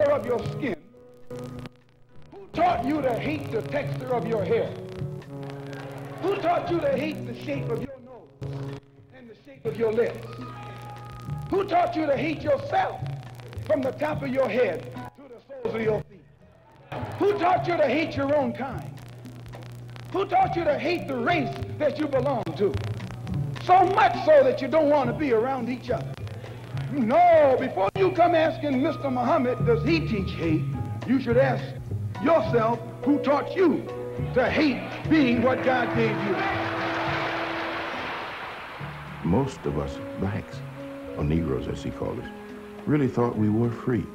color of your skin? Who taught you to hate the texture of your hair? Who taught you to hate the shape of your nose and the shape of your lips? Who taught you to hate yourself from the top of your head to the soles of your feet? Who taught you to hate your own kind? Who taught you to hate the race that you belong to? So much so that you don't want to be around each other. No, before you come asking Mr. Muhammad, does he teach hate, you should ask yourself, who taught you to hate being what God gave you? Most of us blacks, or Negroes as he called us, really thought we were free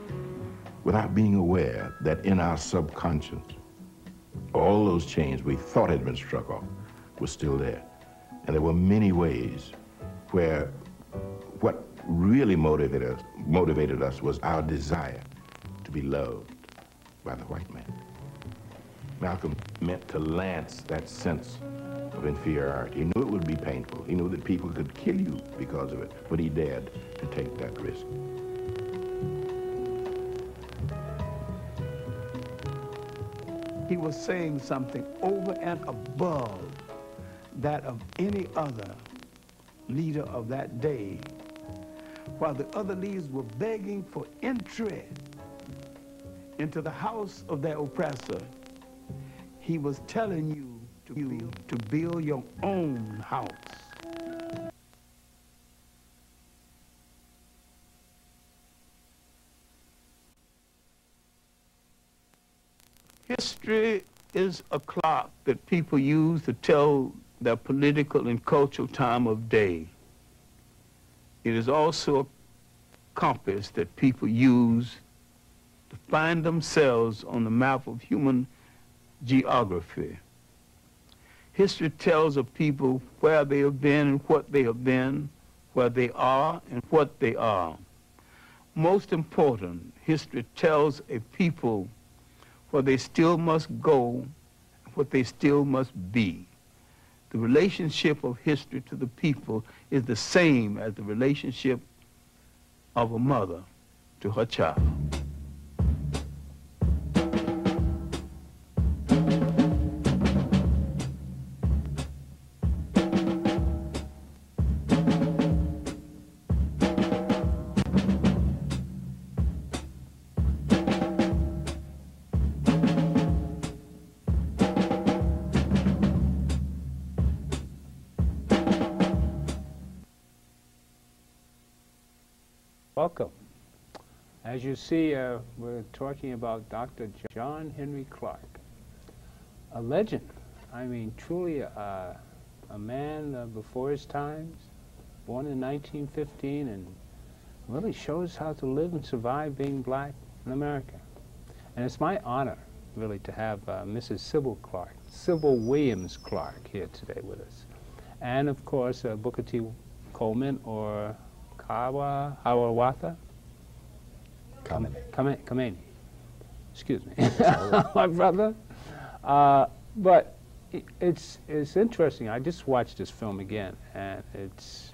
without being aware that in our subconscious, all those chains we thought had been struck off were still there. And there were many ways where what really motivated us was our desire to be loved by the white man. Malcolm meant to lance that sense of inferiority. He knew it would be painful. He knew that people could kill you because of it, but he dared to take that risk. He was saying something over and above that of any other leader of that day. While the other leaders were begging for entry into the house of their oppressor, he was telling you to build your own house. History is a clock that people use to tell their political and cultural time of day. It is also a compass that people use to find themselves on the map of human geography. History tells of people where they have been and what they have been, where they are and what they are. Most important, history tells a people where they still must go, what they still must be. The relationship of history to the people is the same as the relationship of a mother to her child. Welcome. As you see, we're talking about Dr. John Henry Clarke, a legend. I mean, truly a man before his times, born in 1915, and really shows how to live and survive being black in America. And it's my honor, really, to have Mrs. Sybil Williams Clarke, here today with us. And, of course, Booker T. Coleman, or KABA, Hawawatha? Kameni. Excuse me. My brother. But it's interesting. I just watched this film again, and it's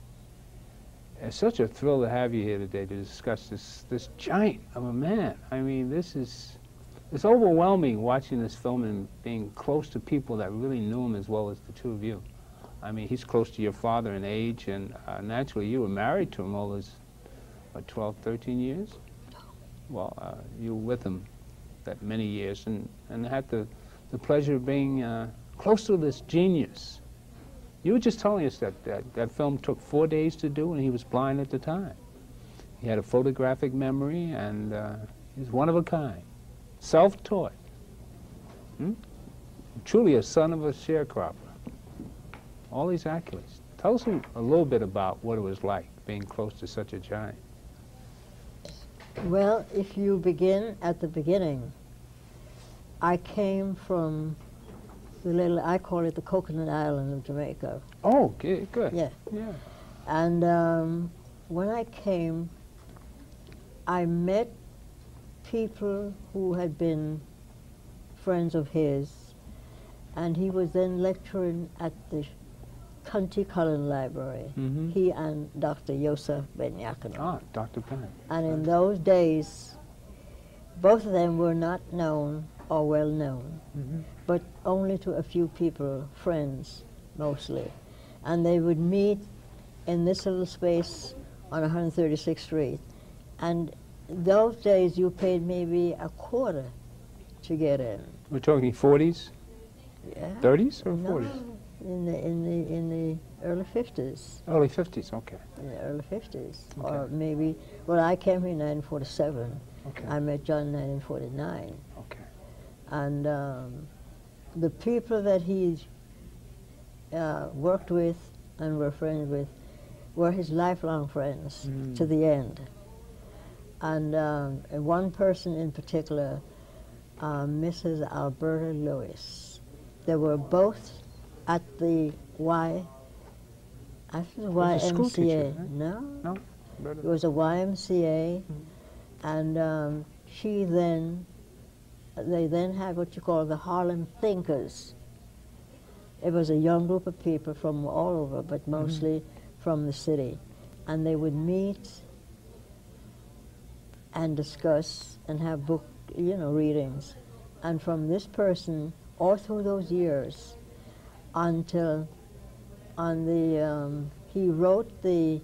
such a thrill to have you here today to discuss this giant of a man. I mean, it's overwhelming watching this film and being close to people that really knew him as well as the two of you. I mean, he's close to your father in age, and naturally you were married to him all those, what, 12, 13 years? Well, you were with him that many years, and had the pleasure of being close to this genius. You were just telling us that film took 4 days to do, and he was blind at the time. He had a photographic memory, and he's one of a kind, self-taught. Truly a son of a sharecropper. All these accolades. Tell us a little bit about what it was like being close to such a giant. Well, if you begin at the beginning, I came from the little, I call it the Coconut Island of Jamaica. Oh, good. Yeah. Yeah. And when I came, I met people who had been friends of his, and he was then lecturing at the County Cullen Library. He and Dr. Yosef Ben Yakano. Ah, Dr. Ben. And in those days, Both of them were not known or well known, but only to a few people, friends mostly. And they would meet in this little space on 136th Street. And those days you paid maybe a quarter to get in. We're talking 40s, Yeah. 30s, or No, 40s? in the early 50s. Early 50s, okay. In the early 50s. Okay. Or maybe, well, I came here in 1947. Okay. I met John in 1949. Okay. And the people that he worked with and were friends with were his lifelong friends to the end. And one person in particular, Mrs. Alberta Lewis. They were both at the school teacher, YMCA. right? No, No? it was a YMCA, and they then had what you call the Harlem Thinkers. It was a young group of people from all over, but mostly from the city. And they would meet and discuss and have book, readings. And from this person, all through those years, until he wrote the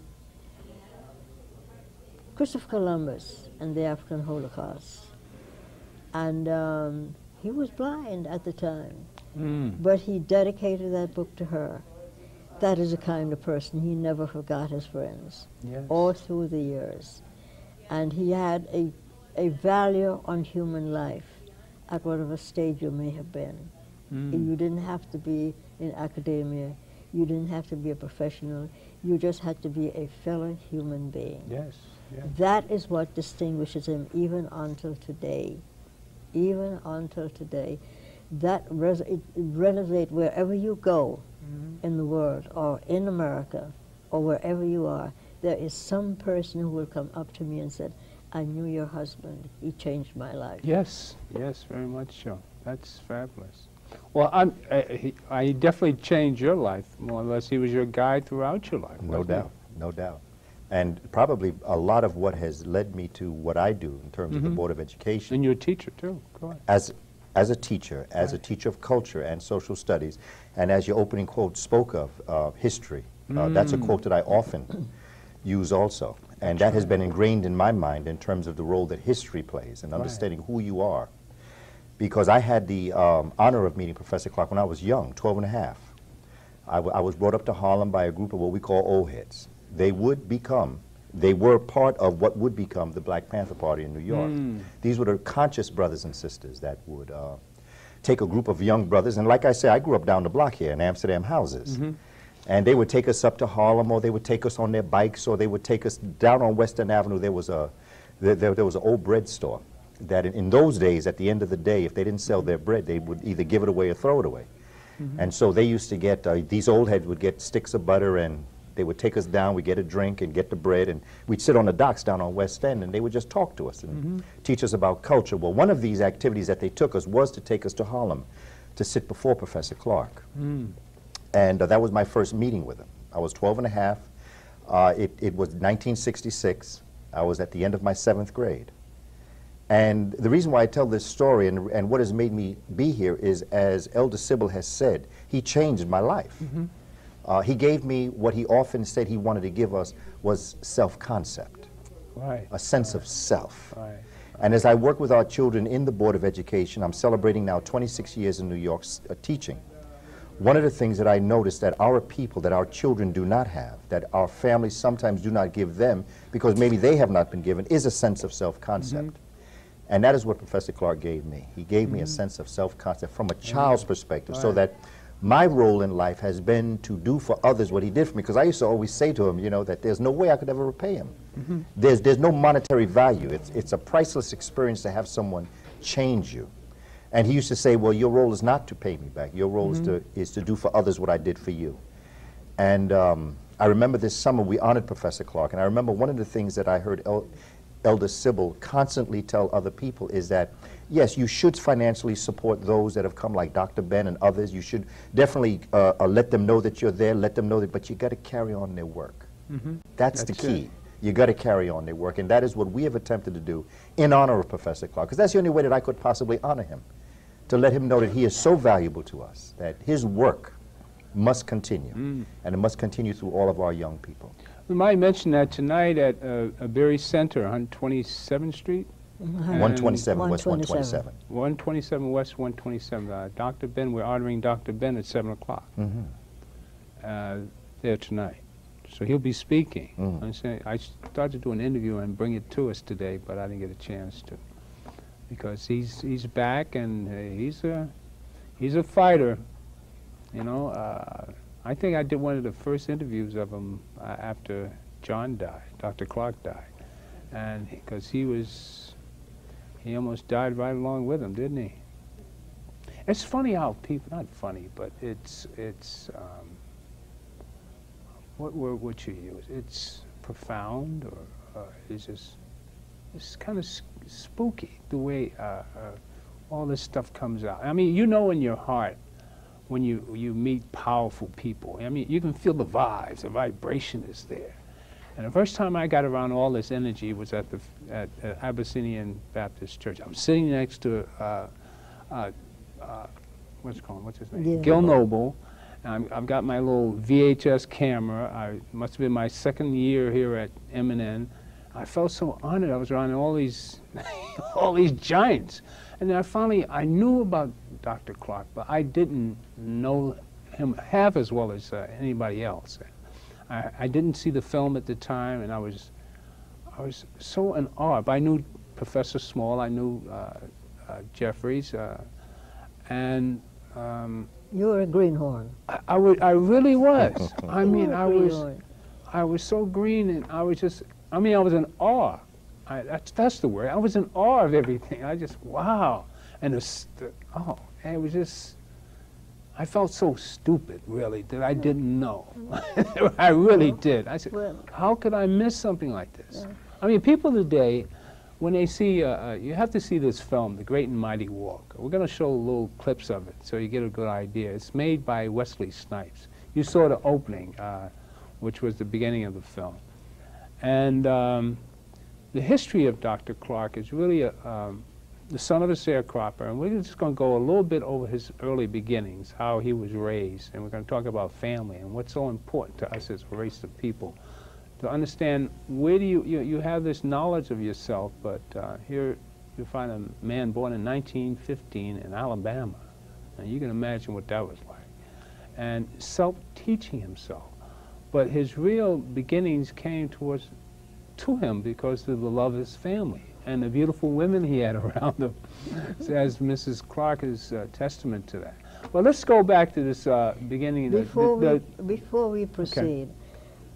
Christopher Columbus and the African Holocaust. And he was blind at the time, but he dedicated that book to her. That is the kind of person, he never forgot his friends, Yes. all through the years. And he had a value on human life at whatever stage you may have been. You didn't have to be in academia, you didn't have to be a professional, you just had to be a fellow human being. Yes, yes. That is what distinguishes him even until today. Even until today. That it resonates wherever you go in the world, or in America, or wherever you are. There is some person who will come up to me and said, I knew your husband, he changed my life. Yes, yes, very much so. That's fabulous. Well, I definitely changed your life, more or less. He was your guide throughout your life. No wasn't doubt, no doubt. And probably a lot of what has led me to what I do in terms of the Board of he? Education. And you're a teacher, too. Go ahead. As a teacher, as a teacher of culture and social studies, and as your opening quote spoke of, history. That's a quote that I often use also. And that has been ingrained in my mind in terms of the role that history plays and understanding who you are. Because I had the honor of meeting Professor Clarke when I was young, 12 and a half. I was brought up to Harlem by a group of what we call old heads. They were part of what would become the Black Panther Party in New York. These were the conscious brothers and sisters that would take a group of young brothers, and like I say, I grew up down the block here in Amsterdam houses. And they would take us up to Harlem, or they would take us on their bikes, or they would take us down on Western Avenue. There was an old bread store that in those days, at the end of the day, if they didn't sell their bread, they would either give it away or throw it away. And so they used to get, these old heads would get sticks of butter, and they would take us down, we'd get a drink and get the bread, and we'd sit on the docks down on West End, and they would just talk to us and teach us about culture. Well, one of these activities that they took us was to take us to Harlem to sit before Professor Clarke. And that was my first meeting with him. I was 12 and a half. It was 1966. I was at the end of my 7th grade. And the reason why I tell this story and what has made me be here is, as Elder Sybil has said, he changed my life. He gave me what he often said he wanted to give us was self-concept, a sense of self. And as I work with our children in the Board of Education, I'm celebrating now 26 years in New York teaching. One of the things that I noticed that our people, that our children do not have, that our families sometimes do not give them because maybe they have not been given, is a sense of self-concept. And that is what Professor Clarke gave me. He gave me a sense of self-concept from a child's perspective, so that my role in life has been to do for others what he did for me, because I used to always say to him, that there's no way I could ever repay him. There's no monetary value. It's a priceless experience to have someone change you. And he used to say, well, your role is not to pay me back. Your role is to do for others what I did for you. And I remember this summer we honored Professor Clarke, and I remember one of the things that I heard Elder Sybil constantly tell other people is that, yes, you should financially support those that have come, like Dr. Ben and others. You should definitely let them know that you're there, let them know that, but you got to carry on their work. That's the key. You got to carry on their work, and that is what we have attempted to do in honor of Professor Clarke, because that's the only way that I could possibly honor him, to let him know that he is so valuable to us, that his work must continue, and it must continue through all of our young people. We might mention that tonight at Berry Center on 27th Street. 127 West 127. 127 West 127. Dr. Ben, we're honoring Dr. Ben at 7 o'clock there tonight. So he'll be speaking. I started to do an interview and bring it to us today, but I didn't get a chance to, because he's back, and he's a fighter. You know, I think I did one of the first interviews of him after John died, Dr. Clarke died, and because he almost died right along with him, didn't he? It's funny how people, not funny, but it's what word would you use? It's profound, or it's kind of spooky the way all this stuff comes out. I mean, you know in your heart when you meet powerful people. I mean, you can feel the vibes, the vibration is there. And the first time I got around all this energy was at Abyssinian Baptist Church. I'm sitting next to what's his name? Yeah. Gil Noble. And I've got my little VHS camera. I must have been my second year here at M&N. I felt so honored. I was around all these all these giants. And then I knew about Dr. Clarke, but I didn't know him half as well as anybody else. I didn't see the film at the time, and I was so in awe. But I knew Professor Small, I knew Jeffries, and You were a greenhorn. I really was. I mean, I Greenhorn. was so green, and I was in awe. That's the word. I was in awe of everything. I just, wow. And it was just, I felt so stupid, really, that I didn't know. I really did. I said, how could I miss something like this? Yeah. I mean, people today, when they see, you have to see this film, The Great and Mighty Walk. We're going to show little clips of it so you get a good idea. It's made by Wesley Snipes. You saw the opening, which was the beginning of the film. And the history of Dr. Clarke is really the son of a sharecropper, and we're just going to go a little bit over his early beginnings, how he was raised, and we're going to talk about family and what's so important to us as a race of people. To understand where do you have this knowledge of yourself, but here you find a man born in 1915 in Alabama, and you can imagine what that was like, and self-teaching himself. But his real beginnings came to him because of the love of his family and the beautiful women he had around him, as Mrs. Clarke is testament to that. Well, let's go back to this beginning. Before we proceed,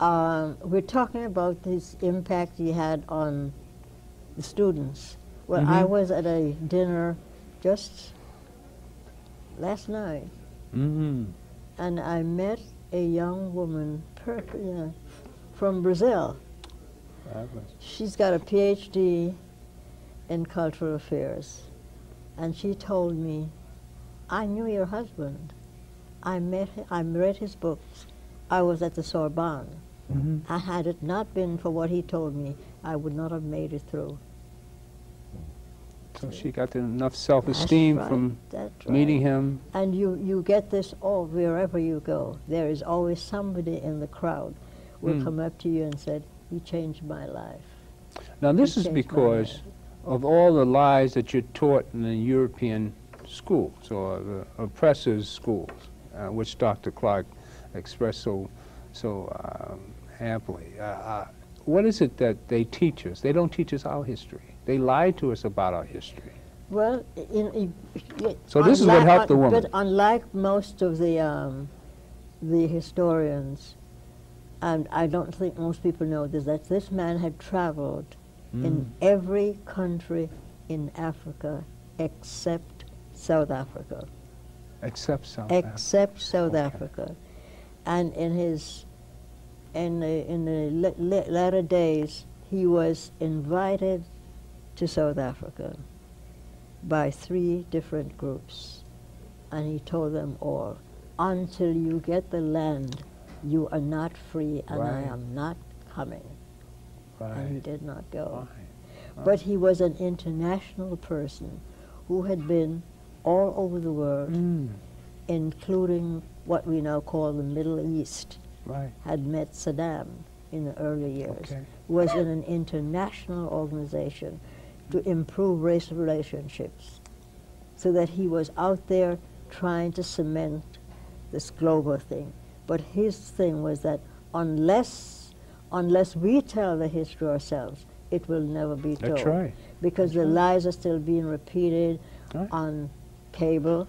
we're talking about his impact he had on the students. Well, I was at a dinner just last night, and I met a young woman from Brazil. She's got a PhD in cultural affairs, and she told me, I knew your husband. I met him, I read his books. I was at the Sorbonne. And had it not been for what he told me, I would not have made it through. So she got enough self-esteem from meeting him. And you get this wherever you go. There is always somebody in the crowd will come up to you and said, "You changed my life." Now this is because of all the lies that you're taught in the European schools, or the oppressors' schools, which Dr. Clarke expressed so amply. What is it that they teach us? They don't teach us our history. They lie to us about our history. Well, so this is what helped the woman. But unlike most of the historians, and I don't think most people know this, that this man had traveled in every country in Africa except South Africa. Except South Africa. And in the latter days, he was invited to South Africa by 3 different groups. And he told them all, until you get the land, you are not free, and I am not coming. and he did not go. Right. But he was an international person who had been all over the world, including what we now call the Middle East. Right. Had met Saddam in the early years. Okay. Was in an international organization to improve racial relationships, so that he was out there trying to cement this global thing. But his thing was that unless we tell the history ourselves, it will never be told. That's right. Because the lies are still being repeated on cable,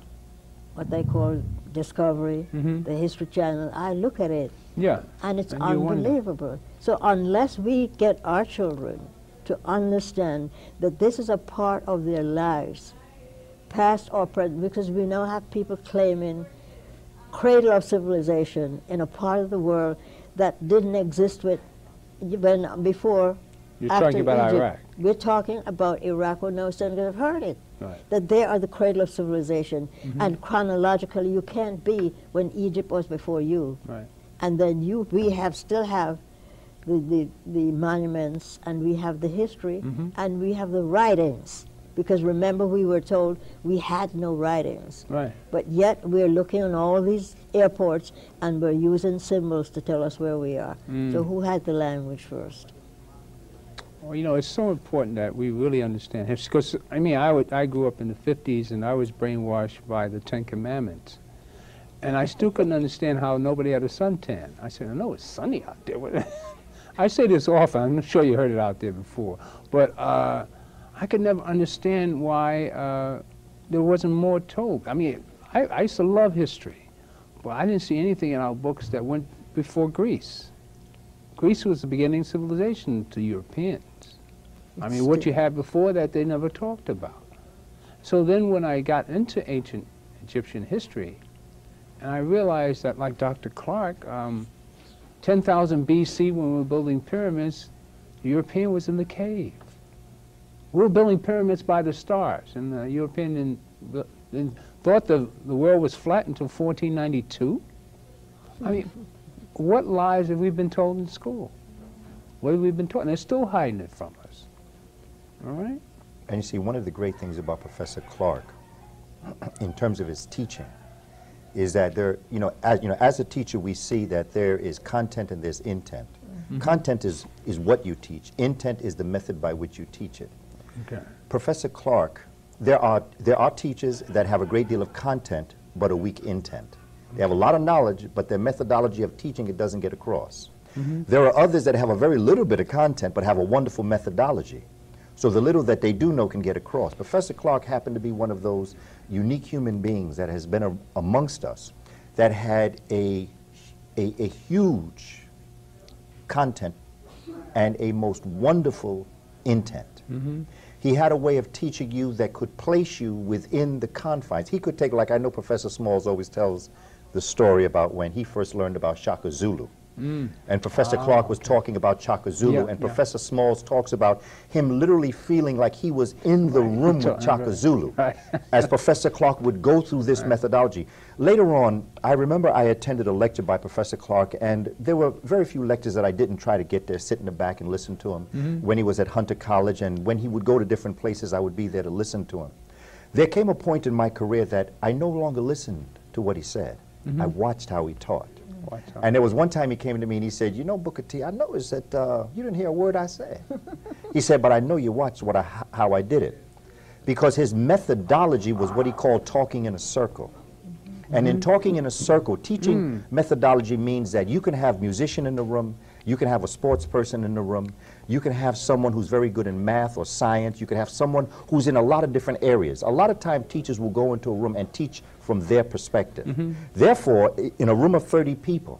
what they call Discovery, the History Channel. I look at it, and it's And you wonder. unbelievable. So unless we get our children to understand that this is a part of their lives, past or present, because we now have people claiming cradle of civilization in a part of the world that didn't exist before. You're after talking about Egypt. Iraq. We're talking about Iraq, or no Senegal have heard it. Right. That they are the cradle of civilization, and chronologically you can't be when Egypt was before you. Right. And then we still have the monuments, and we have the history, and we have the writings. Because remember, we were told we had no writings. Right. But yet we're looking on all these airports, and we're using symbols to tell us where we are. So who had the language first? Well, you know, it's so important that we really understand history. Because, I mean, I grew up in the 50s, and I was brainwashed by the Ten Commandments. And I still couldn't understand how nobody had a suntan. I said, I know it's sunny out there. I say this often. I'm sure you heard it out there before. But I could never understand why there wasn't more told. I mean, I used to love history, but I didn't see anything in our books that went before Greece. Greece was the beginning of civilization to Europeans. I mean, what you had before that, they never talked about. So then when I got into ancient Egyptian history, and I realized that, like Dr. Clarke, 10,000 BC when we were building pyramids, the European was in the cave. We were building pyramids by the stars, and the European didn't thought the world was flat until 1492. I mean, what lies have we been told in school? What have we been taught? And they're still hiding it from us. All right? And you see, one of the great things about Professor Clarke, in terms of his teaching, is that as a teacher, we see that there is content and there's intent. Content is what you teach. Intent is the method by which you teach it. Okay. Professor Clarke, there are teachers that have a great deal of content but a weak intent. They have a lot of knowledge, but their methodology of teaching it doesn't get across. There are others that have a very little bit of content but have a wonderful methodology. So the little that they do know can get across. Professor Clarke happened to be one of those unique human beings that has been amongst us that had a huge content and a most wonderful intent. He had a way of teaching you that could place you within the confines. He could take, like I know Professor Smalls always tells the story about when he first learned about Shaka Zulu. And Professor Clarke was talking about Shaka Zulu, and Professor Smalls talks about him literally feeling like he was in the room with Shaka Zulu, as Professor Clarke would go through this methodology. Later on, I remember I attended a lecture by Professor Clarke, and there were very few lectures that I didn't try to get there, sit in the back and listen to him. When he was at Hunter College, and when he would go to different places, I would be there to listen to him. There came a point in my career that I no longer listened to what he said. I watched how he taught. And there was one time he came to me and he said, you know, Booker T, I noticed that you didn't hear a word I said. He said, but I know you watched how I did it. Because his methodology was what he called talking in a circle. And in talking in a circle, teaching methodology means that you can have a musician in the room, you can have a sports person in the room, you can have someone who's very good in math or science, you can have someone who's in a lot of different areas. A lot of times teachers will go into a room and teach from their perspective. Therefore, in a room of 30 people,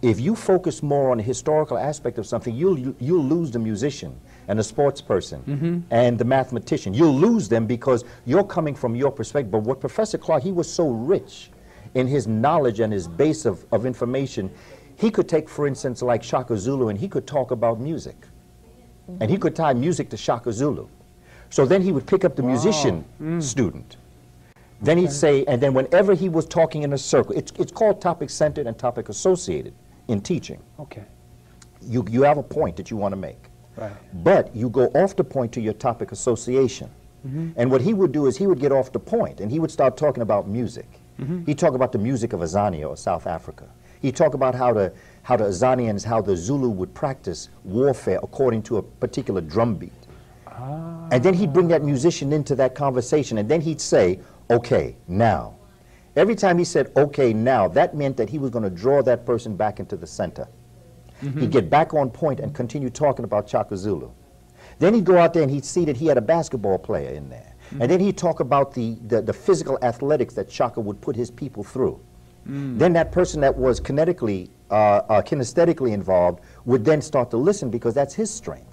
if you focus more on the historical aspect of something, you'll lose the musician and the sports person and the mathematician. You'll lose them because you're coming from your perspective. But what Professor Clarke, he was so rich in his knowledge and his base of information. He could take, for instance, like Shaka Zulu, and he could talk about music. And he could tie music to Shaka Zulu. So then he would pick up the musician student. Then he'd say, and then whenever he was talking in a circle, it's called topic-centered and topic-associated in teaching. Okay. You have a point that you want to make. Right. But you go off the point to your topic association. And what he would do is he would get off the point and he would start talking about music. He'd talk about the music of Azania or South Africa. He'd talk about how the Azanians, how the Zulu would practice warfare according to a particular drum beat. And then he'd bring that musician into that conversation and then he'd say, okay, now. Every time he said, okay, now, that meant that he was going to draw that person back into the center. He'd get back on point and continue talking about Chaka Zulu. Then he'd go out there and he'd see that he had a basketball player in there. And then he'd talk about the physical athletics that Chaka would put his people through. Then that person that was kinesthetically involved would then start to listen because that's his strength.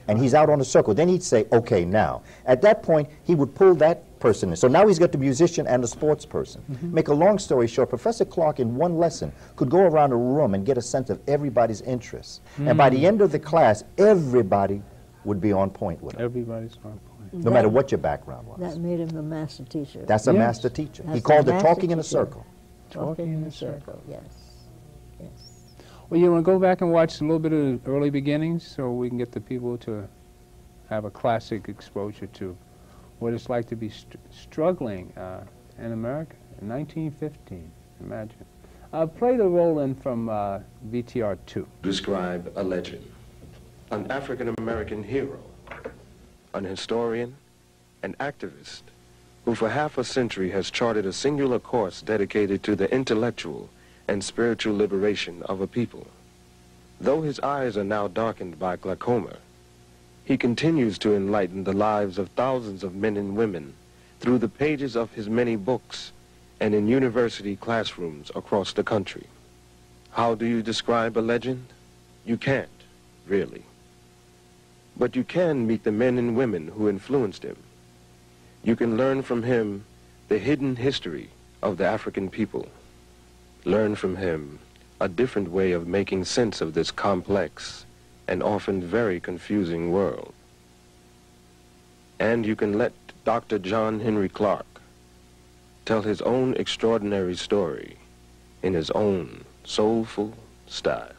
And he's out on the circle. Then he'd say, okay, now. At that point, he would pull that person in. So now he's got the musician and the sports person. Make a long story short, Professor Clarke in one lesson could go around a room and get a sense of everybody's interests. And by the end of the class, everybody would be on point with him. Everybody's on point. No matter what your background was. That made him a master teacher. That's a master teacher. He called it talking in a circle. Talking in a circle, yes. Yes. Well, you want to go back and watch a little bit of the early beginnings so we can get the people to have a classic exposure to what it's like to be struggling in America in 1915. Imagine. Play the roll-in from VTR 2. Describe a legend, an African-American hero, an historian, an activist, who for half a century has charted a singular course dedicated to the intellectual and spiritual liberation of a people. Though his eyes are now darkened by glaucoma, he continues to enlighten the lives of thousands of men and women through the pages of his many books and in university classrooms across the country. How do you describe a legend? You can't, really. But you can meet the men and women who influenced him. You can learn from him the hidden history of the African people. Learn from him a different way of making sense of this complex and often very confusing world. And you can let Dr. John Henry Clarke tell his own extraordinary story in his own soulful style.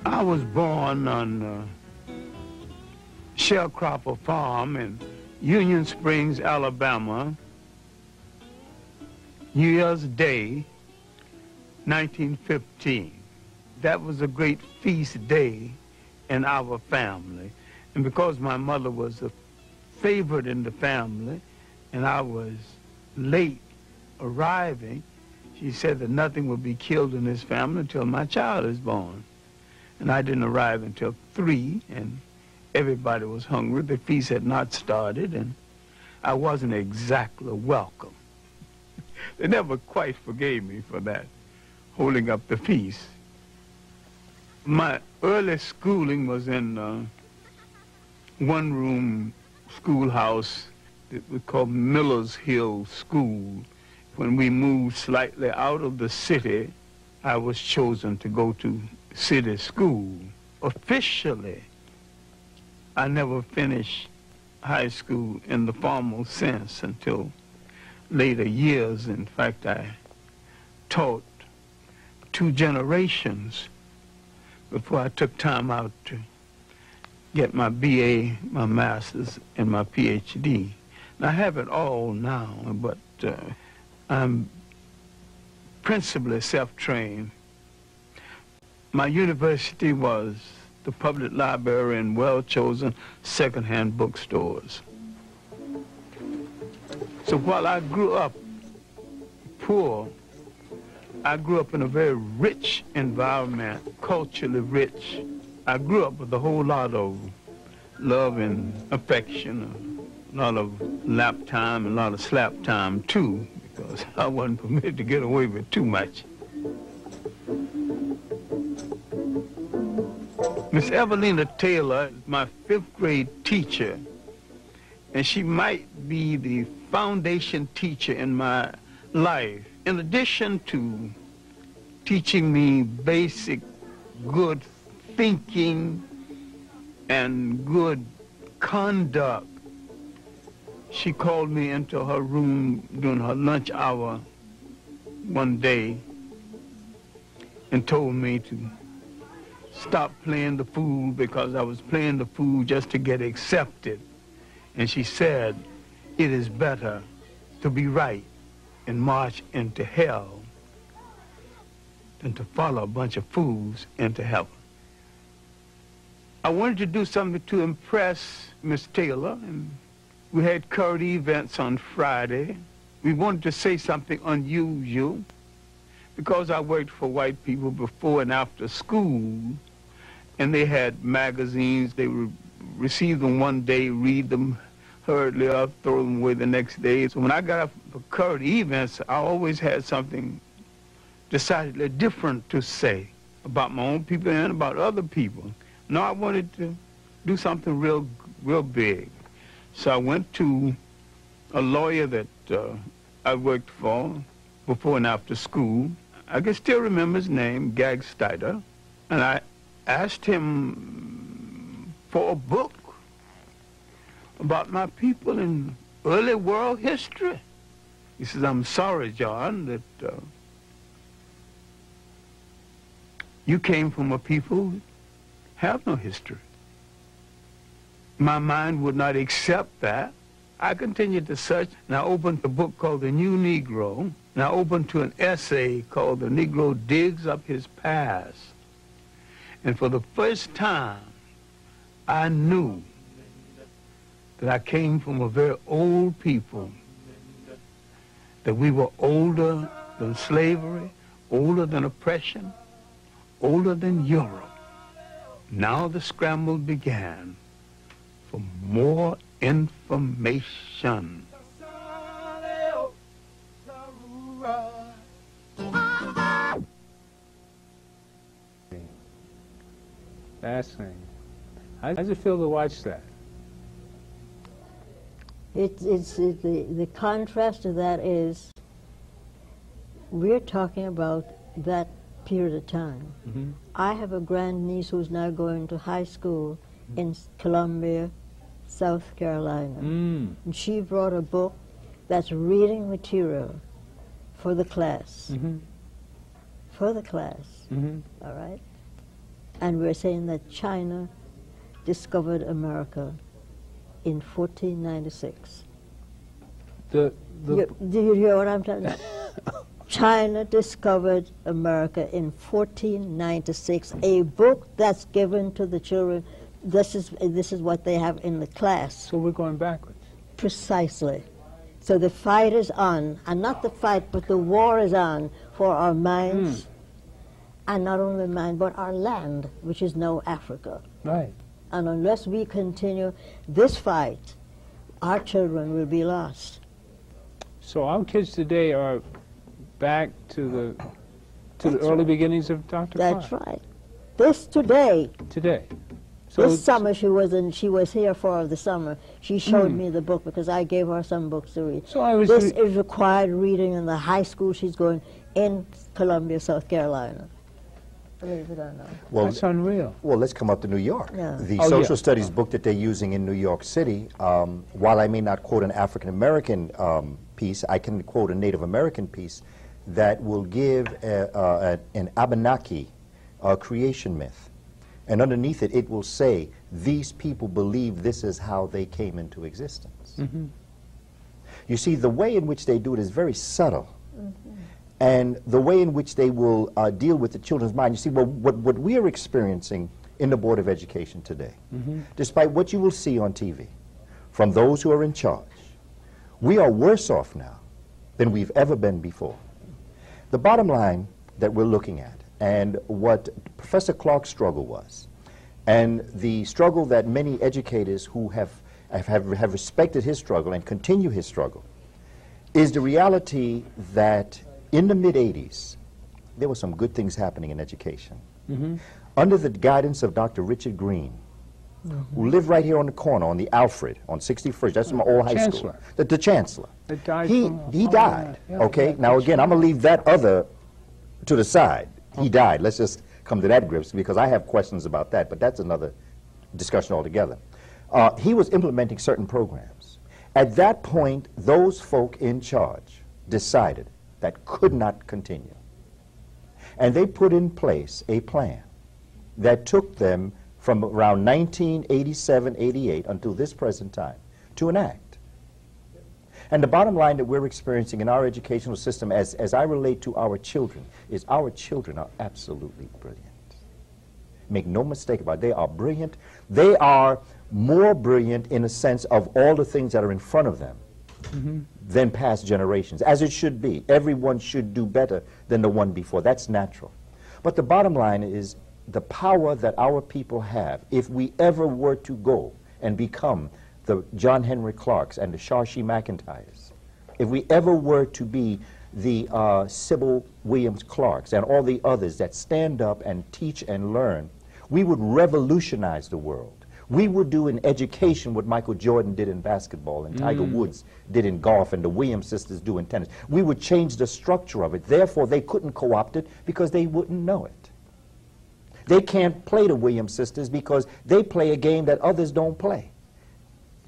I was born on Sharecropper Farm in Union Springs, Alabama, New Year's Day, 1915. That was a great feast day in our family. And because my mother was a favorite in the family and I was late arriving, she said that nothing would be killed in this family until my child is born. And I didn't arrive until 3, and everybody was hungry. The feast had not started, and I wasn't exactly welcome. They never quite forgave me for that, holding up the feast. My early schooling was in one-room schoolhouse that we called Miller's Hill School. When we moved slightly out of the city, I was chosen to go to city school. Officially, I never finished high school in the formal sense until later years. In fact, I taught 2 generations before I took time out to get my BA, my master's, and my PhD. And I have it all now, but I'm principally self-trained. My university was the public library and well-chosen second-hand bookstores. So while I grew up poor, I grew up in a very rich environment, culturally rich. I grew up with a whole lot of love and affection, a lot of lap time and a lot of slap time too, because I wasn't permitted to get away with too much. Miss Evelina Taylor is my 5th grade teacher, and she might be the foundation teacher in my life. In addition to teaching me basic good thinking and good conduct, she called me into her room during her lunch hour one day and told me to stop playing the fool because I was playing the fool just to get accepted. And she said, it is better to be right and march into hell than to follow a bunch of fools into heaven. I wanted to do something to impress Miss Taylor, and we had current events on Friday. We wanted to say something unusual because I worked for white people before and after school, and they had magazines. They would receive them one day, read them hurriedly up, throw them away the next day. So when I got up for current events, I always had something decidedly different to say about my own people and about other people. No, I wanted to do something real big. So I went to a lawyer that I worked for before and after school. I can still remember his name, Gilchrist, and I asked him for a book about my people in early world history. He says, I'm sorry, John, that you came from a people who have no history. My mind would not accept that. I continued to search, and I opened a book called The New Negro, and I opened to an essay called The Negro Digs Up His Past. And for the first time, I knew that I came from a very old people, that we were older than slavery, older than oppression, older than Europe. Now the scramble began for more information. Fascinating. How does it feel to watch that? The contrast to that is we're talking about that period of time. Mm-hmm. I have a grandniece who's now going to high school in Columbia, South Carolina. And she brought a book that's reading material for the class. Mm-hmm. For the class. Mm-hmm. All right? And we're saying that China discovered America in 1496. Do you hear what I'm telling you? China discovered America in 1496. A book that's given to the children. This is what they have in the class. So we're going backwards. Precisely. So the fight is on, and not the fight, but the war is on for our minds, and not only mind, but our land, which is now Africa. Right. And unless we continue this fight, our children will be lost. So our kids today are back to the early beginnings of Dr. That's Clarke. right. This today. Today. So This summer she was here for the summer. She showed me the book because I gave her some books to read. So this is required reading in the high school she's going in Columbia, South Carolina. Believe it or not. Well, that's unreal. Well, let's come up to New York. Yeah. The social studies book that they're using in New York City, while I may not quote an African-American piece, I can quote a Native American piece that will give an Abenaki creation myth. And underneath it, it will say, these people believe this is how they came into existence. Mm-hmm. You see, the way in which they do it is very subtle. And the way in which they will deal with the children's mind. You see, what we are experiencing in the Board of Education today, despite what you will see on TV from those who are in charge, we are worse off now than we've ever been before. The bottom line that we're looking at, and what Professor Clarke's struggle was, and the struggle that many educators who have respected his struggle and continue his struggle, is the reality that in the mid-'80s, there were some good things happening in education. under the guidance of Dr. Richard Green, who lived right here on the corner on the Alfred, on 61st. That's my old high school. The Chancellor. He died. Okay? Now, again, I'm going to leave that other to the side. He died. Let's just come to that grips, because I have questions about that, but that's another discussion altogether. He was implementing certain programs. At that point, those folk in charge decided that could not continue. And they put in place a plan that took them from around 1987, 88 until this present time to enact. And the bottom line that we're experiencing in our educational system, as I relate to our children, is our children are absolutely brilliant. Make no mistake about it, they are brilliant. They are more brilliant in a sense of all the things that are in front of them than past generations, as it should be. Everyone should do better than the one before. That's natural. But the bottom line is the power that our people have, if we ever were to go and become the John Henry Clarks and the Shashi McIntyres, if we ever were to be the Sybil Williams Clarks and all the others that stand up and teach and learn, we would revolutionize the world. We would do in education what Michael Jordan did in basketball and Tiger Woods did in golf and the Williams sisters do in tennis. We would change the structure of it. Therefore, they couldn't co-opt it because they wouldn't know it. They can't play the Williams sisters because they play a game that others don't play.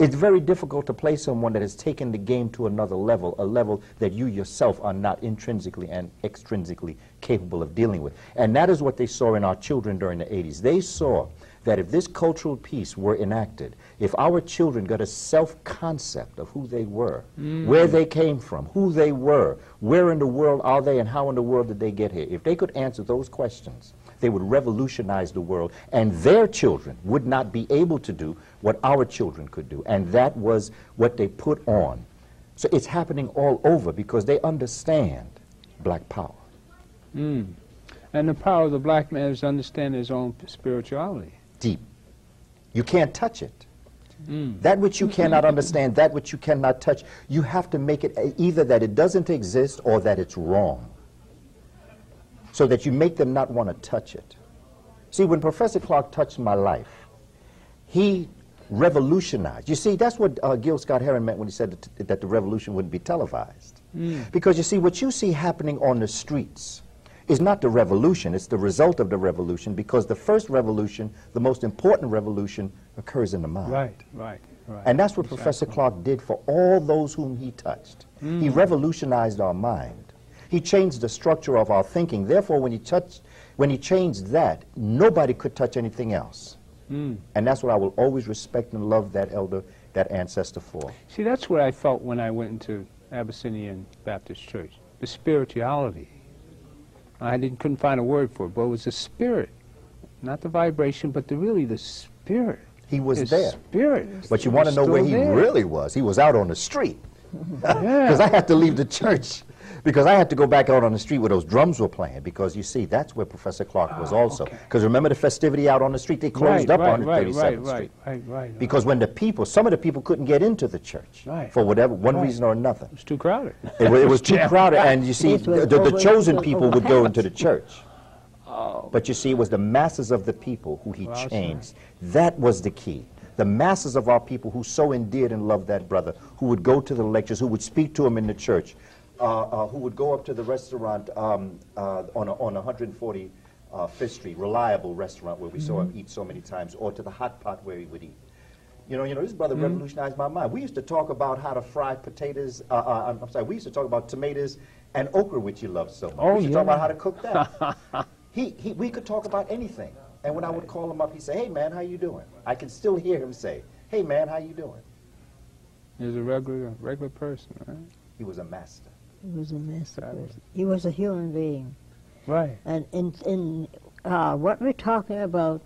It's very difficult to play someone that has taken the game to another level, a level that you yourself are not intrinsically and extrinsically capable of dealing with. And that is what they saw in our children during the 80s. They saw that if this cultural piece were enacted, if our children got a self-concept of who they were, where they came from, who they were, where in the world are they, and how in the world did they get here, if they could answer those questions, they would revolutionize the world, and their children would not be able to do what our children could do. And that was what they put on. So it's happening all over because they understand black power. And the power of the black man is to understand his own spirituality. Deep. You can't touch it. That which you cannot understand, that which you cannot touch, you have to make it either that it doesn't exist or that it's wrong, so that you make them not want to touch it. See, when Professor Clarke touched my life, he revolutionized. You see, that's what Gil Scott-Heron meant when he said that the revolution wouldn't be televised. Because you see, what you see happening on the streets is not the revolution, it's the result of the revolution, because the first revolution, the most important revolution, occurs in the mind. Right. And that's what Professor Clarke did for all those whom he touched. He revolutionized our mind. He changed the structure of our thinking. Therefore, when he changed that, nobody could touch anything else. And that's what I will always respect and love that elder, that ancestor for. See, that's what I felt when I went into Abyssinian Baptist Church. The spirituality. I couldn't find a word for it, but it was the spirit. Not the vibration, but really the spirit. He was there. Spirit. But you want to know where he really was? He was out on the street. Because I had to leave the church. Because I had to go back out on the street where those drums were playing. Because you see, that's where Professor Clarke was also. Because remember the festivity out on the street? They closed up on 137th Street. Right. Because when the people, some of the people couldn't get into the church for whatever, one reason or another. It was too crowded. It was too crowded. And you see, the chosen people would go into the church. But you see, it was the masses of the people who he changed. That was the key. The masses of our people who so endeared and loved that brother, who would go to the lectures, who would speak to him in the church, who would go up to the restaurant on 145th Street, reliable restaurant where we saw him eat so many times, or to the hot pot where he would eat. You know, this brother revolutionized my mind. We used to talk about how to fry potatoes, we used to talk about tomatoes and okra, which he loved so much. We used to talk about how to cook that. We could talk about anything. And when I would call him up, he'd say, "Hey, man, how you doing?" I could still hear him say, "Hey, man, how you doing?" He was a regular person, right? He was a master. He was a master person. He was a human being. Right. And in what we're talking about,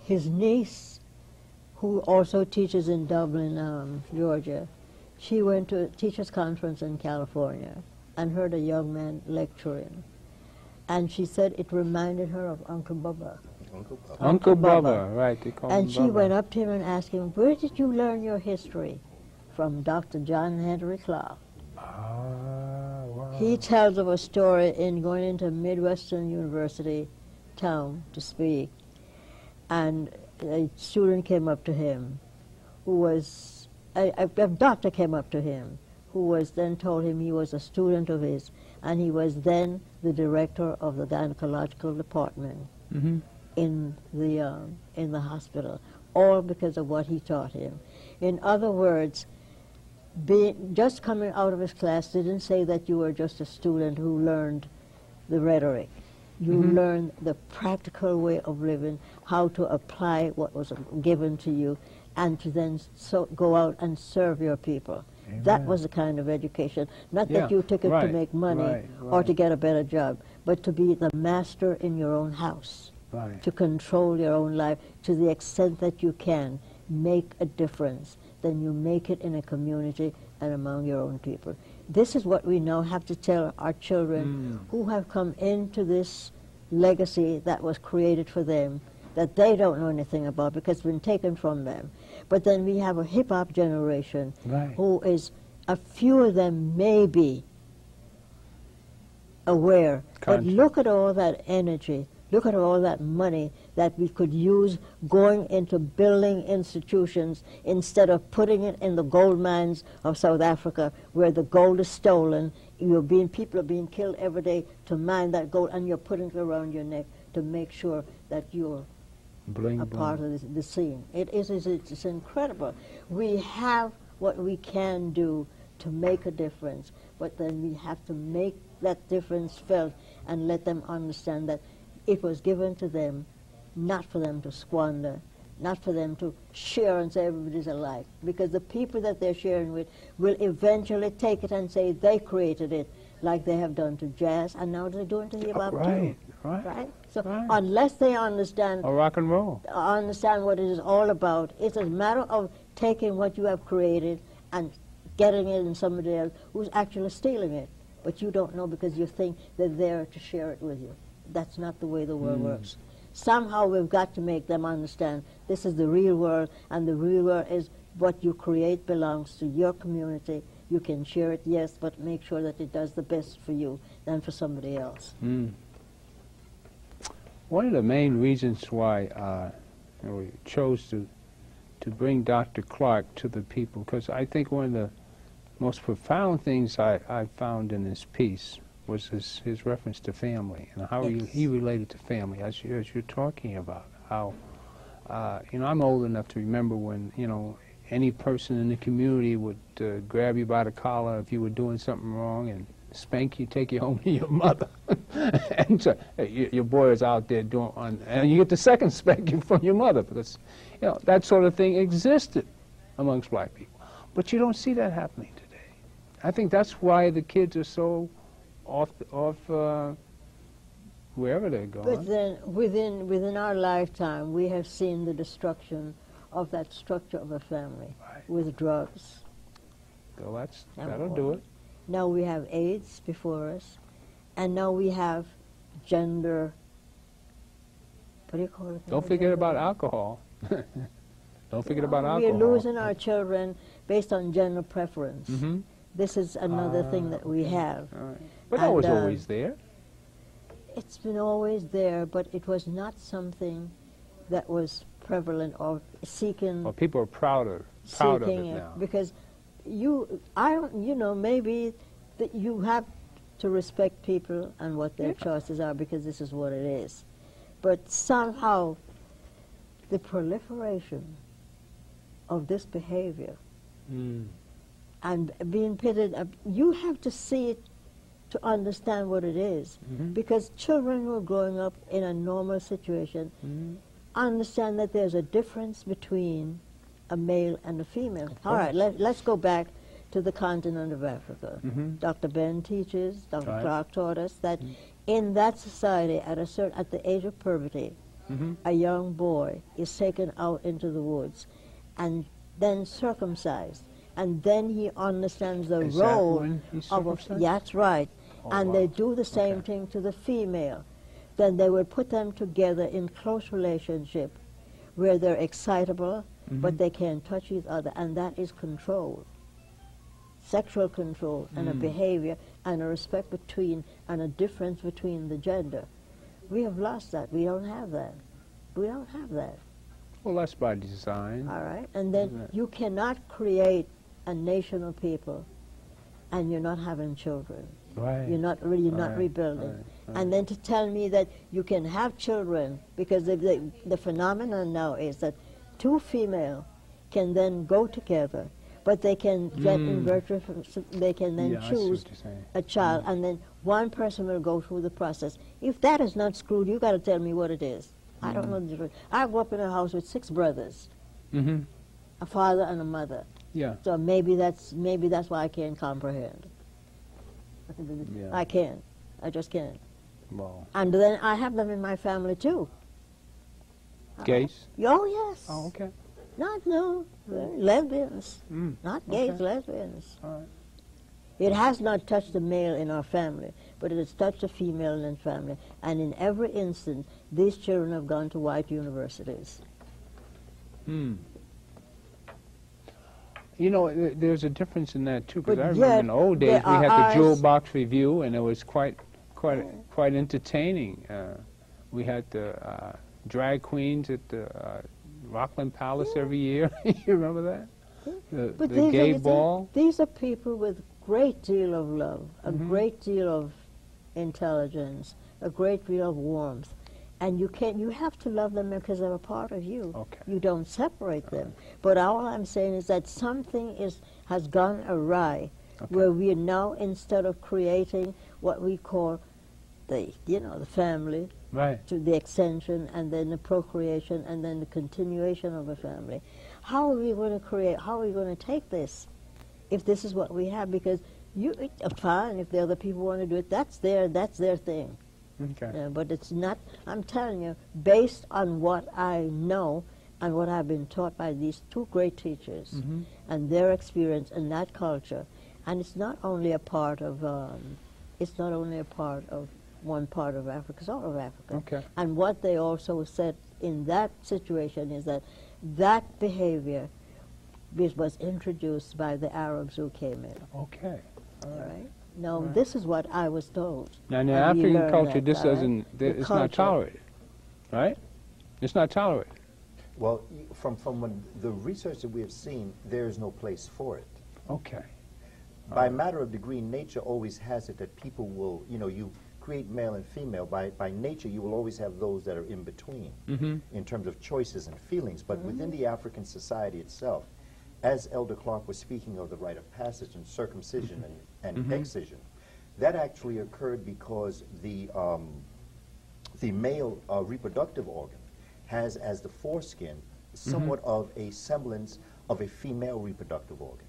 his niece, who also teaches in Dublin, Georgia, she went to a teachers' conference in California and heard a young man lecturing. And she said it reminded her of Uncle Bubba. Uncle Bubba, right. They call him And she Bubba. went up to him and asked him, "Where did you learn your history?" From Dr. John Henry Clarke. Wow. He tells of a story in going into Midwestern University town to speak, and a student came up to him who was, a doctor came up to him who was then told him he was a student of his, and he was then the director of the gynecological department in the hospital, all because of what he taught him. In other words, just coming out of his class didn't say that you were just a student who learned the rhetoric. You learned the practical way of living, how to apply what was given to you, and to then go out and serve your people. Amen. That was the kind of education. Not that you took it to make money or to get a better job, but to be the master in your own house, to control your own life to the extent that you can make a difference. Then you make it in a community and among your own people. This is what we now have to tell our children who have come into this legacy that was created for them, that they don't know anything about because it's been taken from them. But then we have a hip-hop generation who is, a few of them may be aware. But look at all that energy, look at all that money that we could use going into building institutions instead of putting it in the gold mines of South Africa where the gold is stolen. People are being killed every day to mine that gold, and you're putting it around your neck to make sure that you're part of the scene. It's incredible. We have what we can do to make a difference, but then we have to make that difference felt and let them understand that it was given to them, not for them to squander, not for them to share and say everybody's alike, because the people that they're sharing with will eventually take it and say they created it, like they have done to jazz, and now they're doing to hip-hop too. Right? So unless they understand, or rock and roll, understand what it is all about, it's a matter of taking what you have created and getting it in somebody else who's actually stealing it, but you don't know because you think they're there to share it with you. That's not the way the world works. Somehow we've got to make them understand this is the real world, and the real world is what you create belongs to your community. You can share it, yes, but make sure that it does the best for you than for somebody else. One of the main reasons why we chose to bring Dr. Clarke to the people, because I think one of the most profound things I found in this piece was his reference to family and how he related to family, as you're talking about. How, I'm old enough to remember when, any person in the community would grab you by the collar if you were doing something wrong and spank you, take you home to your mother. And so, your boy is out there doing, and you get the second spanking from your mother because, that sort of thing existed amongst black people. But you don't see that happening today. I think that's why the kids are so off wherever they're going. But then within our lifetime, we have seen the destruction of that structure of a family with drugs. So that'll do it. Now we have AIDS before us, and now we have gender. What do you call it? Don't forget about alcohol. Don't forget about alcohol. We're losing our children based on gender preference. This is another thing that we have. But that was always there. It's been always there, but it was not something that was prevalent or seeking. Well, people are proud of it now. Because maybe that you have to respect people and what their choices are, because this is what it is. But somehow, the proliferation of this behavior and being pitted, you have to see it to understand what it is. Because children who are growing up in a normal situation understand that there's a difference between a male and a female. All right, let's go back to the continent of Africa. Dr. Ben teaches, Dr. Clarke taught us that in that society, at the age of puberty, a young boy is taken out into the woods and then circumcised. And then he understands the role of a... That's right. And they do the same thing to the female. Then they would put them together in close relationship where they're excitable, but they can't touch each other, and that is control. Sexual control and a behavior and a respect between and a difference between the gender. We have lost that. We don't have that. We don't have that. Well, that's by design. All right? And then you cannot create a nation of people and you're not having children. Right. You're not rebuilding. Right. And then to tell me that you can have children, because the phenomenon now is that two female can then go together, but they can get they can then choose a child, and then one person will go through the process. If that is not screwed, you got to tell me what it is. I don't know the difference. I grew up in a house with 6 brothers, a father and a mother. Yeah. So maybe that's why I can't comprehend. Yeah. I can't. I just can't. Well. And then I have them in my family too. Gays? Oh yes. Oh, okay. Lesbians. Not gays, lesbians. All right. It has not touched the male in our family, but it has touched the female in the family. And in every instance, these children have gone to white universities. You know, there's a difference in that too, because I But remember yet in the old days we there had are the Jewel eyes- Box Review, and it was quite entertaining. We had the drag queens at the Rockland Palace every year. You remember that? The gay ball. These are people with great deal of love, a great deal of intelligence, a great deal of warmth. And you have to love them because they're a part of you. Okay. You don't separate them. But all I'm saying is that something has gone awry, where we are now, instead of creating what we call the family, Right. to the extension, and then the procreation, and then the continuation of a family. How are we going to create? How are we going to take this, if this is what we have? Because fine, if the other people want to do it, that's their thing. Okay. But it's not. I'm telling you, based on what I know and what I've been taught by these 2 great teachers and their experience in that culture, and it's not only a part of. It's not only a part of one part of Africa, it's all of Africa. Okay. And what they also said in that situation is that behavior was introduced by the Arabs who came in. Okay. All right. Now, this is what I was told. Now, in the And we African learned culture, that, this all right? doesn't. The It's not culture. tolerated, right? It's not tolerated. Well, from the research that we have seen, there is no place for it. Okay. By matter of degree, nature always has it that people will, you create male and female. By nature, you will always have those that are in between in terms of choices and feelings. But within the African society itself, as Elder Clarke was speaking of the rite of passage and circumcision and excision, that actually occurred because the male reproductive organ has as the foreskin somewhat of a semblance of a female reproductive organ.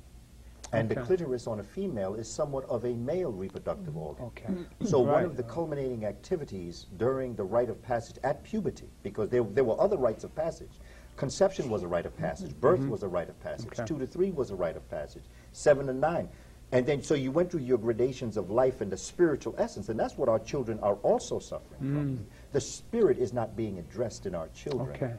And the clitoris on a female is somewhat of a male reproductive organ. Okay. So one of the culminating activities during the rite of passage at puberty, because there were other rites of passage. Conception was a rite of passage. Birth was a rite of passage. Okay. 2 to 3 was a rite of passage. 7 to 9. And then, so you went through your gradations of life and the spiritual essence, and that's what our children are also suffering from. The spirit is not being addressed in our children. Okay.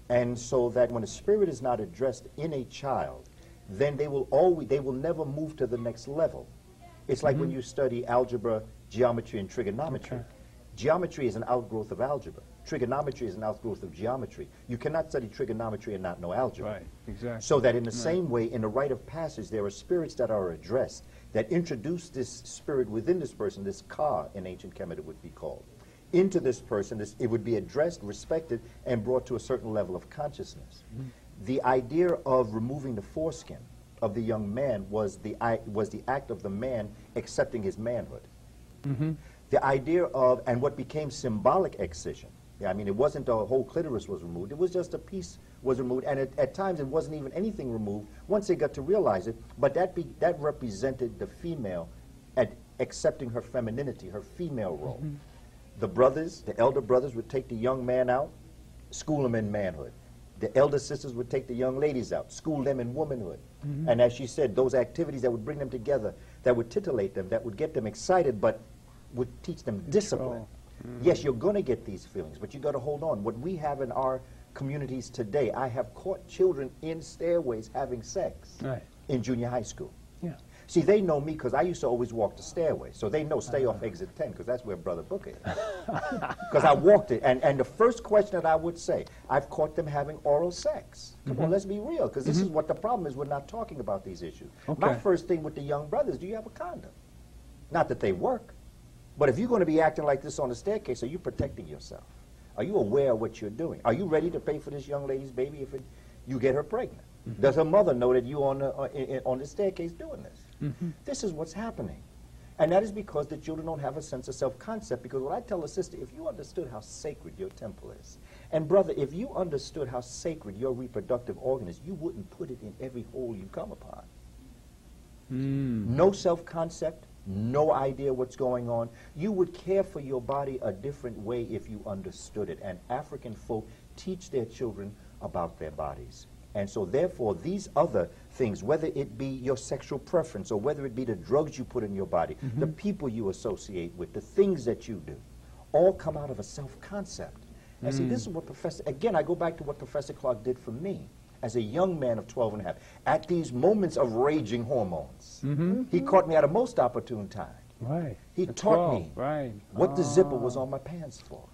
And so that when the spirit is not addressed in a child, then they will never move to the next level. It's like when you study algebra, geometry, and trigonometry. Okay. Geometry is an outgrowth of algebra. Trigonometry is an outgrowth of geometry. You cannot study trigonometry and not know algebra. Right. Exactly. So that in the same way, in the rite of passage, there are spirits that are addressed that introduce this spirit within this person, this ka in ancient Kemet it would be called, into this person. It would be addressed, respected, and brought to a certain level of consciousness. The idea of removing the foreskin of the young man was the act of the man accepting his manhood. The idea of, and what became symbolic excision, I mean, it wasn't a whole clitoris was removed, it was just a piece was removed, and at times it wasn't even anything removed once they got to realize it, but that represented the female at accepting her femininity, her female role. The brothers, the elder brothers would take the young man out, school him in manhood. The elder sisters would take the young ladies out, school them in womanhood. And as she said, those activities that would bring them together, that would titillate them, that would get them excited, but would teach them discipline. Yes, you're going to get these feelings, but you got to hold on. What we have in our communities today, I have caught children in stairways having sex in junior high school. Yeah. See, they know me because I used to always walk the stairway. So they know stay off exit 10 because that's where Brother Booker is. Because I walked it. And the first question that I would say, I've caught them having oral sex. Come on, let's be real, because this is what the problem is. We're not talking about these issues. Okay. My first thing with the young brothers, do you have a condom? Not that they work. But if you're going to be acting like this on the staircase, are you protecting yourself? Are you aware of what you're doing? Are you ready to pay for this young lady's baby if you get her pregnant? Does her mother know that you're on the staircase doing this? This is what's happening. And that is because the children don't have a sense of self-concept. Because what I tell a sister, if you understood how sacred your temple is, and brother, if you understood how sacred your reproductive organ is, you wouldn't put it in every hole you come upon. No self-concept, no idea what's going on. You would care for your body a different way if you understood it. And African folk teach their children about their bodies. And so therefore these other things, whether it be your sexual preference or whether it be the drugs you put in your body, the people you associate with, the things that you do, all come out of a self-concept. And see, this is what again, I go back to what Professor Clarke did for me as a young man of 12 and a half, at these moments of raging hormones. He caught me at a most opportune time. Right. He taught me what the zipper was on my pants for.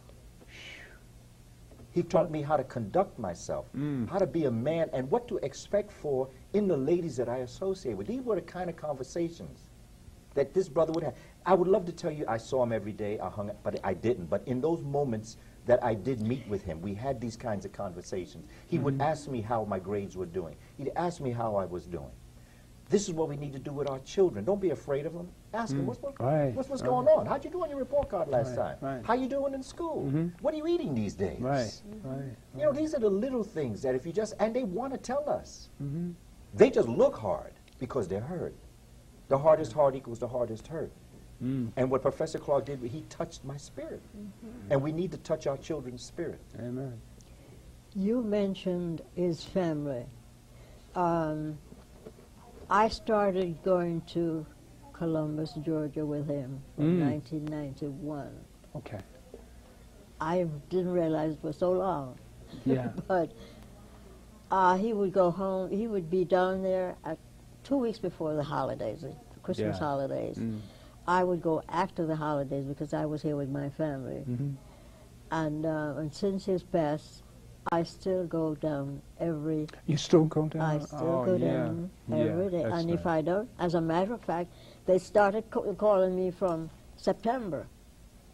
He taught me how to conduct myself, how to be a man, and what to expect for in the ladies that I associate with. These were the kind of conversations that this brother would have. I would love to tell you I saw him every day, I hung, but I didn't. But in those moments that I did meet with him, we had these kinds of conversations. He would ask me how my grades were doing. He'd ask me how I was doing. This is what we need to do with our children. Don't be afraid of them. Ask them, what's going on? How'd you do on your report card last time? How you doing in school? What are you eating these days? You know, these are the little things that if you just, and they want to tell us. They just look hard because they're hurt. The hardest heart equals the hardest hurt. And what Professor Clarke did, he touched my spirit. And we need to touch our children's spirit. Amen. You mentioned his family. I started going to Columbus, Georgia with him in 1991. Okay. I didn't realize it was so long. Yeah. But he would go home, he would be down there at 2 weeks before the holidays, the Christmas holidays. I would go after the holidays because I was here with my family. And since his passed, I still go down every... You still go down? I still go down every day. And if I don't, as a matter of fact, they started calling me from September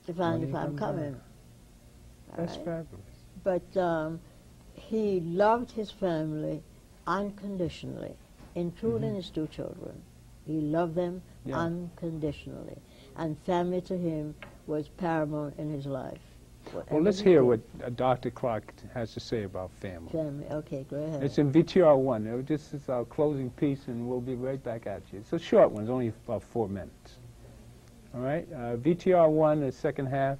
to find if I'm coming. That's fabulous. But he loved his family unconditionally, including his two children. He loved them unconditionally. And family to him was paramount in his life. Well, let's hear what Dr. Clarke has to say about family. Family, okay, go ahead. It's in VTR 1. This is our closing piece, and we'll be right back at you. It's a short one. It's only about 4 minutes. All right? VTR 1, the second half.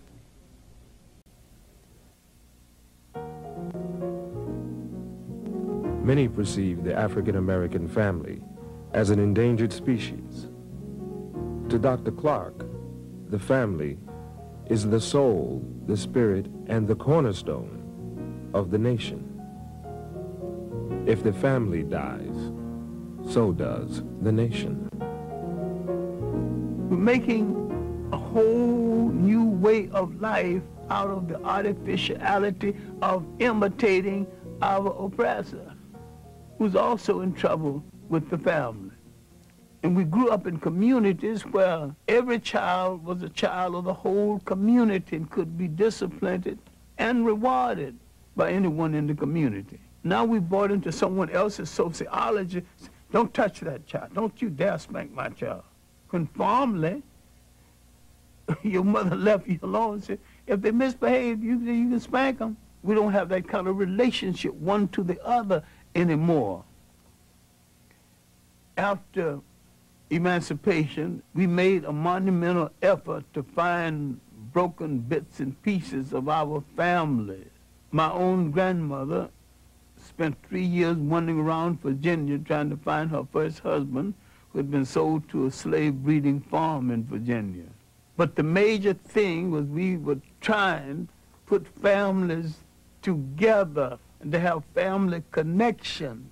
Many perceive the African-American family as an endangered species. To Dr. Clarke, the family is the soul, the spirit, and the cornerstone of the nation. If the family dies, so does the nation. We're making a whole new way of life out of the artificiality of imitating our oppressor, who's also in trouble with the family. And we grew up in communities where every child was a child of the whole community and could be disciplined and rewarded by anyone in the community. Now we bought into someone else's sociology. Don't touch that child. Don't you dare spank my child. Conformly, your mother left you alone and said, if they misbehave, you can spank them. We don't have that kind of relationship one to the other anymore. After emancipation, we made a monumental effort to find broken bits and pieces of our family. My own grandmother spent 3 years wandering around Virginia trying to find her first husband, who had been sold to a slave breeding farm in Virginia. But the major thing was we were trying to put families together and to have family connections.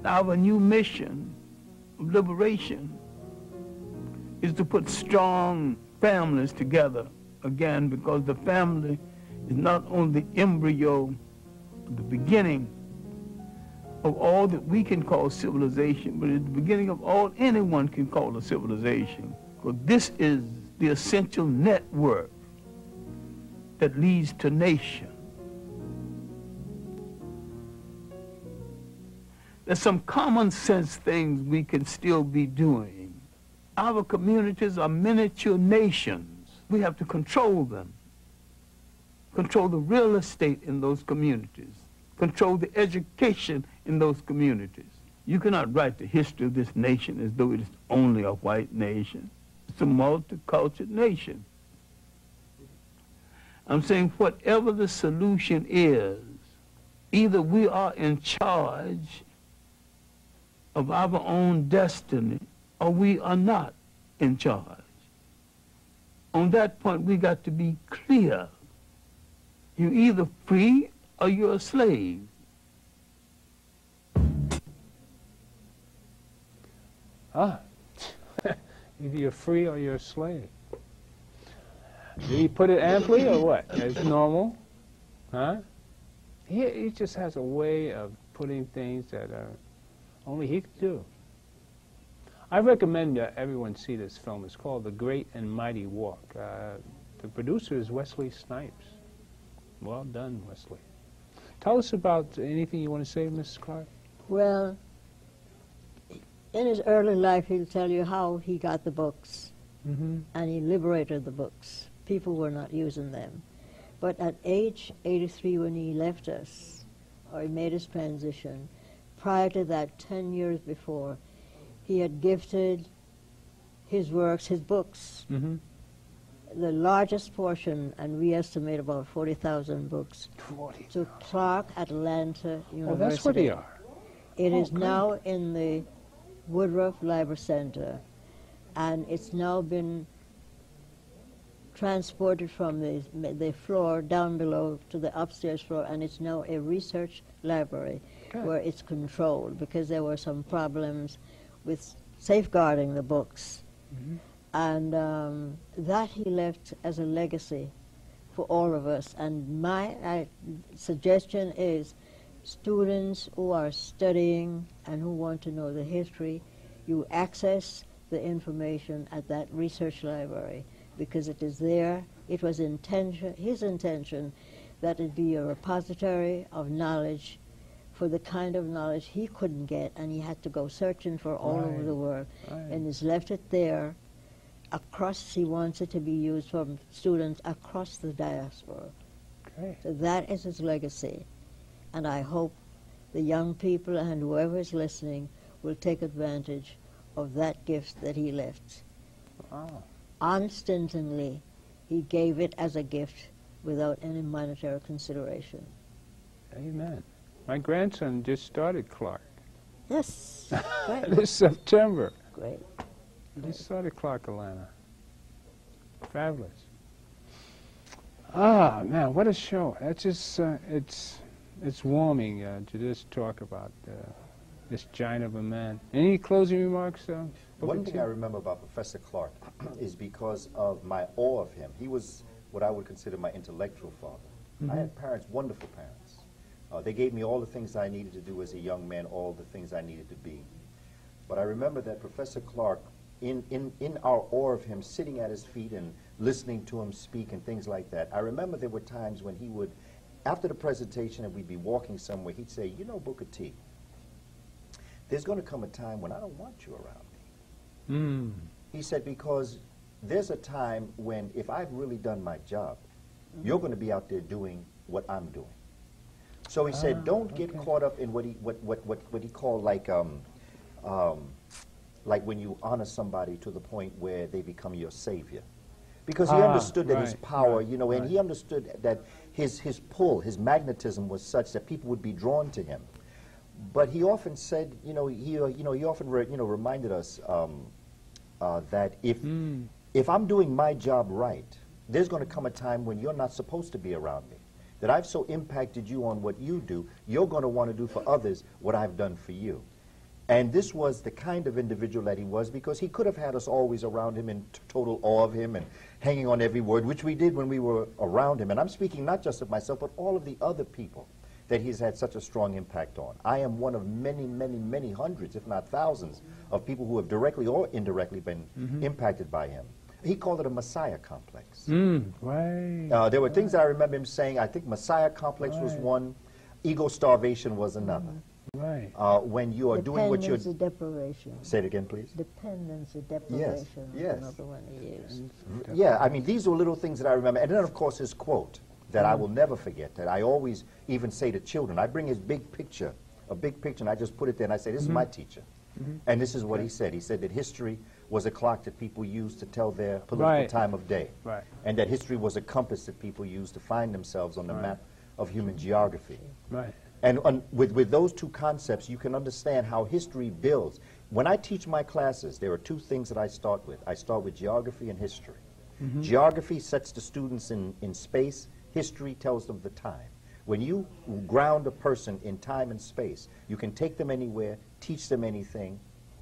Our new mission of liberation is to put strong families together again, because the family is not only the embryo, the beginning of all that we can call civilization, but it's the beginning of all anyone can call a civilization. Because this is the essential network that leads to nation. There's some common sense things we can still be doing. Our communities are miniature nations. We have to control them, control the real estate in those communities, control the education in those communities. You cannot write the history of this nation as though it is only a white nation. It's a multicultural nation. I'm saying whatever the solution is, either we are in charge of our own destiny or we are not in charge. On that point, we got to be clear. You're either free or you're a slave. Ah, either you're free or you're a slave. Did he put it amply or what? As normal? Huh? He just has a way of putting things that only he could do. I recommend everyone see this film. It's called The Great and Mighty Walk. The producer is Wesley Snipes. Well done, Wesley. Tell us about anything you want to say, Mrs. Clarke. Well, in his early life, he'll tell you how he got the books, and he liberated the books. People were not using them. But at age 83, when he left us, or he made his transition, prior to that, 10 years before, he had gifted his works, his books, the largest portion, and we estimate about 40,000 books, to CLARKE Atlanta University. Oh, that's what they are. It is now in the Woodruff Library Center, and it's now been transported from the floor down below to the upstairs floor, and it's now a research library where it's controlled, because there were some problems with safeguarding the books. And that he left as a legacy for all of us. And my suggestion is students who are studying and who want to know the history, you access the information at that research library, because it is there. It was his intention that it be a repository of knowledge for the kind of knowledge he couldn't get, and he had to go searching for all over the world, and he's left it there. Across, he wants it to be used from students across the diaspora. So that is his legacy, and I hope the young people and whoever is listening will take advantage of that gift that he left. Unstintingly, he gave it as a gift without any monetary consideration. Amen. My grandson just started CLARKE. Yes. Right. This September. Great. He started CLARKE Atlanta. Fabulous. Ah, man, what a show. That's just, it's warming to just talk about this giant of a man. Any closing remarks? One thing I remember about Professor Clarke is because of my awe of him. He was what I would consider my intellectual father. I had parents, wonderful parents. They gave me all the things I needed to do as a young man, all the things I needed to be. But I remember that Professor Clarke, in our awe of him, sitting at his feet and listening to him speak and things like that, I remember there were times when he would, after the presentation and we'd be walking somewhere, he'd say, you know, Booker T, there's going to come a time when I don't want you around me. He said, because there's a time when if I've really done my job, you're going to be out there doing what I'm doing. So he said, don't get caught up in what he called like when you honor somebody to the point where they become your savior. Because he understood that his power, you know, and he understood that his pull, his magnetism was such that people would be drawn to him. But he often said, he often reminded us that if I'm doing my job right, there's going to come a time when you're not supposed to be around me. That I've so impacted you on what you do, you're going to want to do for others what I've done for you. And this was the kind of individual that he was, because he could have had us always around him in total awe of him and hanging on every word, which we did when we were around him. And I'm speaking not just of myself, but all of the other people that he's had such a strong impact on. I am one of many, many, many hundreds, if not thousands, of people who have directly or indirectly been impacted by him. He called it a Messiah complex. Right. There were things that I remember him saying. I think Messiah complex was one, ego starvation was another. Right. When you are doing what you're... Dependence and deprivation. Say it again, please. Dependence and deprivation Yes. is another one he used. Yeah, I mean, these are little things that I remember. And then, of course, his quote that I will never forget, that I always even say to children. I bring his big picture, a big picture, and I just put it there, and I say, this is my teacher. And this is what he said. He said that history was a clock that people used to tell their political time of day. Right. And that history was a compass that people used to find themselves on the map of human geography. Right. And with those two concepts, you can understand how history builds. When I teach my classes, there are two things that I start with. I start with geography and history. Geography sets the students in space. History tells them the time. When you ground a person in time and space, you can take them anywhere, teach them anything,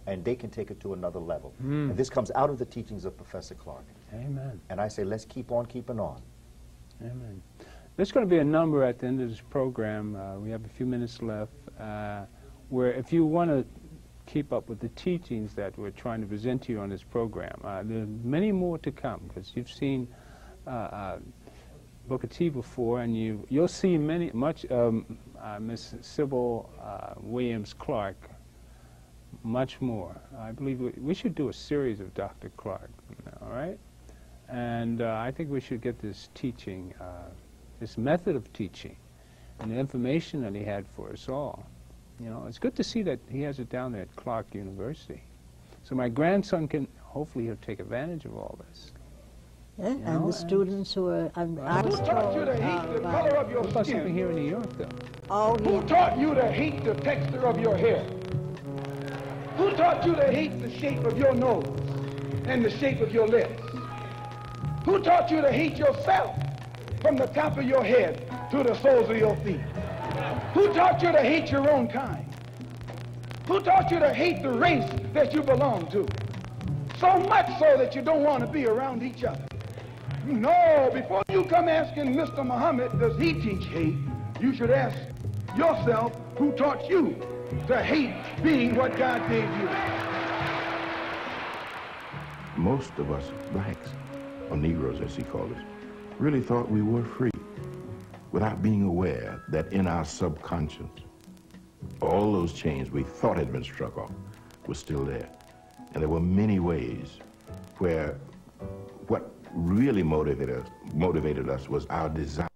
and they can take it to another level. And this comes out of the teachings of Professor Clarke. Amen. And I say, let's keep on keeping on. Amen. There's going to be a number at the end of this program. We have a few minutes left, where if you want to keep up with the teachings that we're trying to present to you on this program, there are many more to come, because you've seen Booker T before, and you'll see much Miss Sybil Williams Clarke, much more. I believe we should do a series of Dr. Clarke, all right? And I think we should get this teaching, this method of teaching, and the information that he had for us all. You know, it's good to see that he has it down there at Clarke University. So my grandson can, hopefully he'll take advantage of all this. Yeah, and the students who are... I was Who taught you told, to hate the color of your What about something skin? here in New York, though? oh, Who yeah. taught you to hate the texture of your hair? Who taught you to hate the shape of your nose and the shape of your lips? Who taught you to hate yourself from the top of your head to the soles of your feet? Who taught you to hate your own kind? Who taught you to hate the race that you belong to? So much so that you don't want to be around each other. No, before you come asking Mr. Muhammad, does he teach hate, you should ask yourself, who taught you to hate being what God gave you? Most of us blacks, or Negroes as he called us, really thought we were free without being aware that in our subconscious, all those chains we thought had been struck off were still there. And there were many ways where what really motivated us was our desire